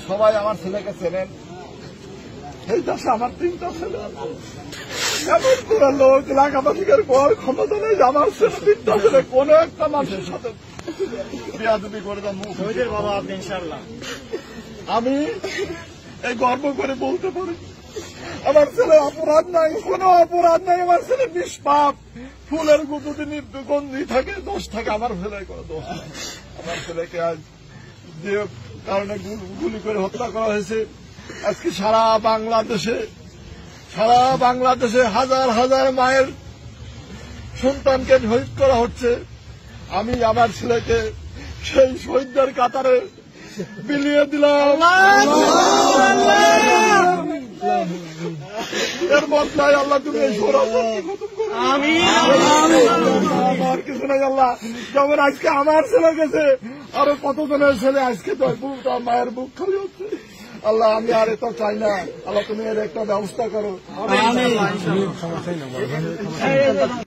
সবাই আমার ছেলেকে চেনেন, এই দেশে আমার 3টা ছেলে, এমন কোন লোক লাগাবাসীর বড় ক্ষমতা নেই যে আমার ছেলে 3টা ছেলে কোন একটা মানুষের সাথে বেয়াদবি করে দেন। বাবা আপনি ইনশাআল্লাহ, আমি এই গর্ব করে বলতে পারি আমার ছেলে অপরাধ নাই, কোন অপরাধ নাই। আমার ছেলে নিষ্পাপ, ফুলের যদি নির্গন্ধি থাকে, দোষ থাকে, আমার ছেলে কোনো দোষ নাই। আমার ছেলেকে আজ যে কারণে গুলি করে হত্যা করা হয়েছে, আজকে সারা বাংলাদেশে হাজার হাজার মায়ের সন্তানকে শহীদ করা হচ্ছে। আমি আমার ছেলেকে সেই শহীদদের কাতারে বিলিয়ে দিলাম। এর বদলায় আল্লাহ তুমি এই আমার কিছু নাই আল্লাহ। যেমন আজকে আমার ছেলে গেছে, আরো কতজনের ছেলে আজকে তো মায়ের বুক খালি হচ্ছে। আল্লাহ আমি আর এটা চাই না, আল্লাহ তুমি এর একটা ব্যবস্থা করো।